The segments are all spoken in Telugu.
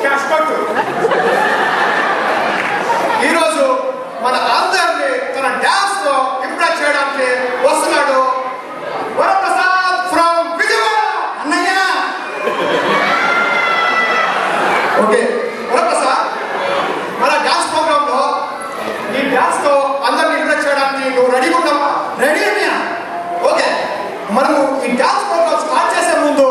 క్యాష్ కొట్టు. ఈరోజు మన అందరినీ తన డాన్స్ లో ఇంప్రెస్ చేయడానికి వస్తున్నాడు వరప్రసాద్ ఫ్రమ్ విజయవాడ. అన్నయ్య ఓకే వరప్రసాద్, మన డాన్స్ ప్రోగ్రామ్ లో ఈ డాన్స్ తో అందరినీ ఇంప్రెస్ చేయడానికి నువ్వు రెడీగా ఉన్నావా? రెడీ అన్నయ్య. ఓకే, మనము ఈ డాన్స్ ప్రోగ్రామ్ స్టార్ట్ చేసే ముందు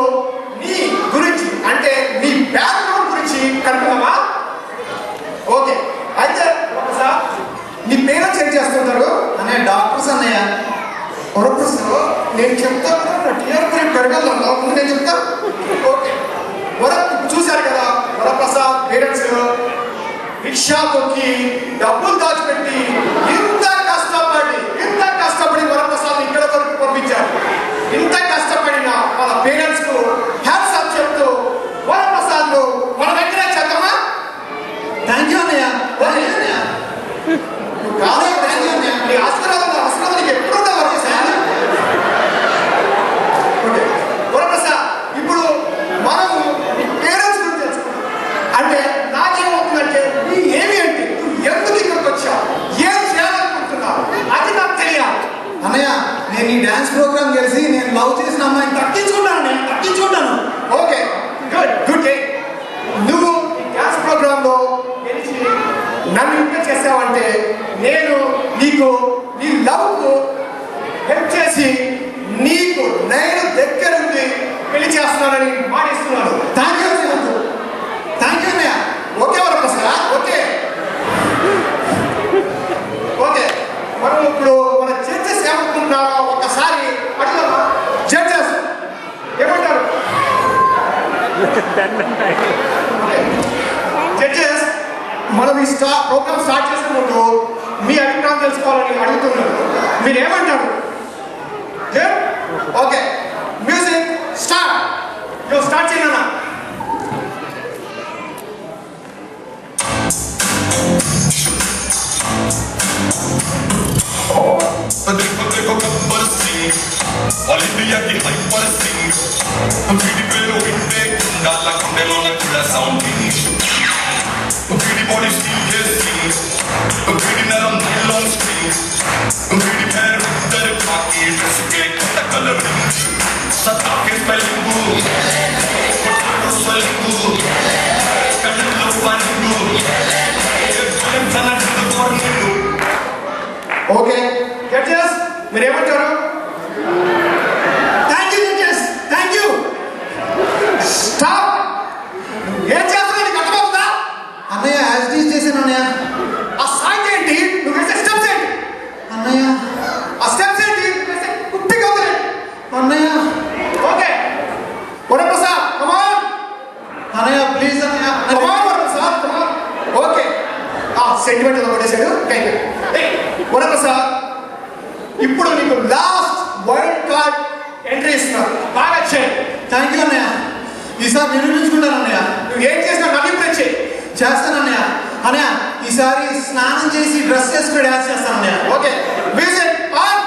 నీ గురించి అంటే నీ బ్యాక్గ్రౌండ్ గురించి కనుక్కున్నావా? ఓకే, అయితే వరప్రసాద్ నీ పేరెంట్స్ ఏం చేస్తుంటారు? అన్నయ్య డాక్టర్స్ అన్నయ్య. వరప్రసాద్ నేను చెప్తాను, టీఆర్పీ పెరగాలన్నా ముందు నేను చెప్తాను. ఓకే, చూశారు కదా వరప్రసాద్ పేరెంట్స్ రిక్షా తొక్కి డబ్బులు దాచిపెట్టి ఇంత కష్టపడి వరప్రసాద్ ఇక్కడ వరకు పంపించారు. ఇంత కష్టపడిన వాళ్ళ పేరెంట్స్ కు హ్యాట్స్ ఆఫ్ చెప్తూ వరప్రసాద్ మన దగ్గర చేద్దామా? థ్యాంక్ యూ అన్నయ్య. కాదు, థ్యాంక్ యూ అన్నయ్య. నీ ఆశీర్వాదానికి ఎప్పుడు వరప్రసాద్, ఇప్పుడు మనము పేరెంట్స్ గురించి తెలుసుకున్నాం. అంటే నాకేమవుతుందంటే నీ ఏమి అంటే నువ్వు ఎందుకు ఇక్కడికి వచ్చావు, ఏం చేయాలనుకుంటున్నావు, అది నాకు తెలియాలి. అన్నయ్య నేను ఈ డాన్స్ ప్రోగ్రామ్ కలిసి నేను లవ్ చేసిన అమ్మాయిని తగ్గించుకుంటాను. Okay, good day. నువ్వు ఈ డాన్స్ ప్రోగ్రామ్ లో గెలిచి నన్ను ఇంప్రెస్ చేసావంటే నేను నీకు నీ లవ్ కు హెల్ప్ చేసి నీకు నేను దగ్గరుండి పెళ్లి చేస్తున్నానని మాటిస్తున్నాను. థ్యాంక్ యూ అన్నయ్య. Okay Varaprasad, okay okay. మనం ఇప్పుడు మన జడ్జెస్ ఏమనుకుంటున్నారో ఒకసారి అడుగుదామా? జడ్జెస్ ఏమంటారు? జడ్జెస్, మనం ఈ ప్రోగ్రామ్ స్టార్ట్ చేసే ముందు మీ అభిప్రాయం తెలుసుకోవాలని అడుగుతున్నాను. మీరు ఏమంటారు? Okay, music start. స్టార్ట్ చేయనా? देखो गब्बर सिंह ऑल इंडिया की हाइपर सिंह पीडी पेलो इंडे डाला कंडेलो ने पूरा साउंडिंग पीडी बॉडी स्टील के सिंग पीडी नरम नाइलॉन स्ट्रिंग पीडी पैर उधर बाकी ड्रेस के कलरिंग सत्ता के स्पेलिंग पोटैटो स्पेलिंग कटलो पानिंग तना द मॉर्निंग. ఓకే జడ్జెస్, మీరు ఏమంటారు? Thank you judges, thank you. Stop. ఏం చేస్తున్నావు? నీకు అర్థమవుతుందా? అన్నయ్య యాజ్ టీజ్ చేశాను అన్నయ్య. ఆ సాంగ్ ఏంటి? నువ్వు వేసే స్టెప్స్ ఏంటి? అన్నయ్య ఆ స్టెప్స్ ఏంటి? వేసే కుట్టిగా ఉంది. అన్నయ్య ఓకే వరప్రసాద్, కమ్ ఆన్. అన్నయ్య ప్లీజ్ అన్నయ్య. Come on Varaprasad, come on. Okay, sentiment కొట్టేశాడు. వరప్రసాద్, ఇప్పుడు నీకు లాస్ట్ వైల్డ్ కార్డ్ ఎంట్రీ ఇస్తున్నారు. బాగా చేయండి. థ్యాంక్ యూ అన్నయ్య. ఈసారి నిరూపించుకుంటాను అన్నయ్య. నువ్వు ఏం చేసినా నన్ను ఇంప్రెస్ చేయి. చేస్తాను అన్నయ్య. అన్నయ్య ఈసారి స్నానం చేసి డ్రెస్ చేసుకుని డాన్స్ చేస్తాను అన్నయ్య. Okay, music on.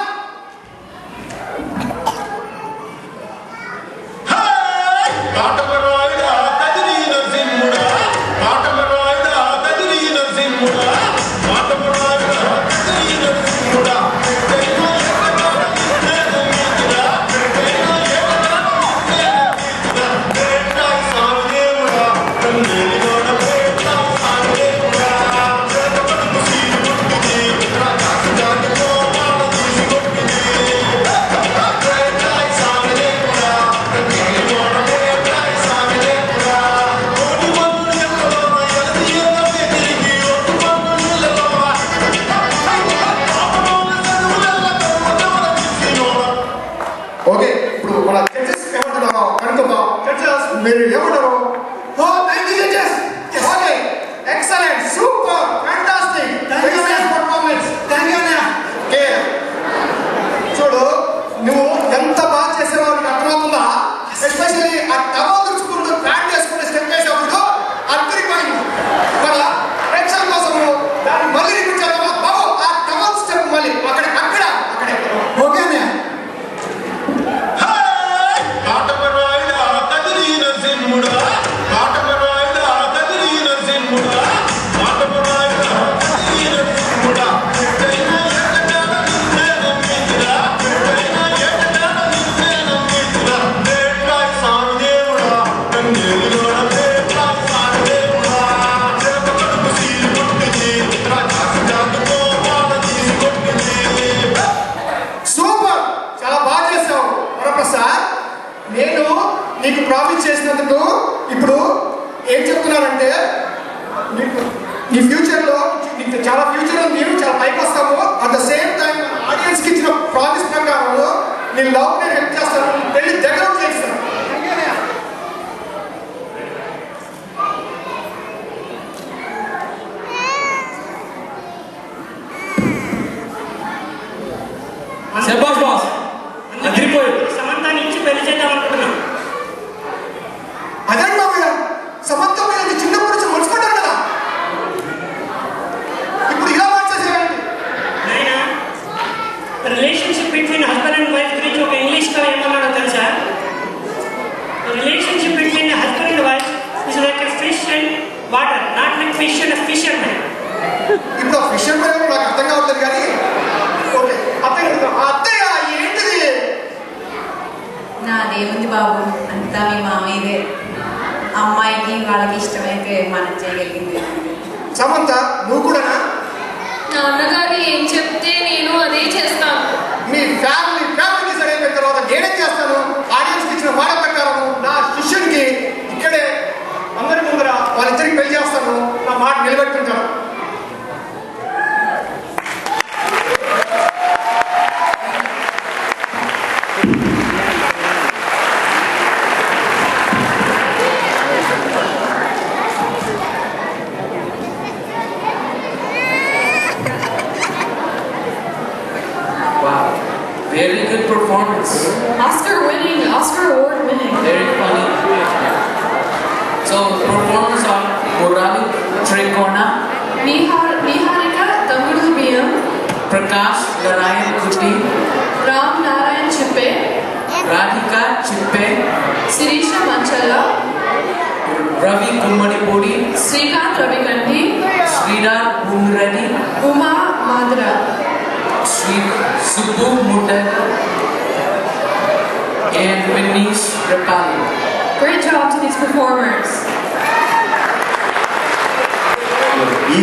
నీ లవ్ నేను హెల్ప్ చేస్తాను, పెళ్లి దగ్గర ఉండి చేస్తాను. శభాష్ బాస్, అదిరిపోయింది. సమంతాన్ని ఇచ్చి పెళ్లి చేద్దాం అనుకుంటున్నాం. అదే మామయ్య, సమంత మీద చిన్నప్పటి నుంచి మలుచుకుంటారు కదా, ఇప్పుడు ఇలా మార్చేసేయండి. నాయన, relationship between husband and wife గురించి ఒక ఇంగ్లీష్ కవి ఏమన్నాడో తెలుసా? Relationship between husband and wife is like a fish and water, not like fish and fish and man. ఇప్పుడు ఆ ఫిషర్ పైన నాకు అర్థం కావట్లేదు కానీ ఓకే అత్తయ్య, అత్తయ్య ఏంటిది? నాదేముంది బాబు, అంతా మీ మామయ్యదే. అమ్మాయికి వాళ్ళకి ఇష్టమైతే మనం చేయగలిగింది. సమంత నువ్వు కూడానా? నాన్నగారు ఏం చెప్తే నేను అదే చేస్తాను. మీ ఫ్యామిలీ సరైన తర్వాత నేనేం చేస్తాను? ఆడియన్స్ ఇచ్చిన మాట ప్రకారం నా శిష్యునికి ఇక్కడే అందరి ముందర వాళ్ళిద్దరికి పెళ్లి చేస్తాను, నా మాట నిలబెట్టుకుంటాను. Wow, very good performance. Oscar award winning. Very funny. So, performance of Murali Trikona, Niharika Tamudu Biyam, Prakash Narayan Kuti, Ram Narayan Chippe, Radhika Chippe, Sirisha Manchalla, Ravi Kummaripudi, Srikanth Ravikandi, Sridhar Bumreddy, Uma Madra. Sri Subbu Muttal, and Vinish Rapali. Great job to these performers. ఈ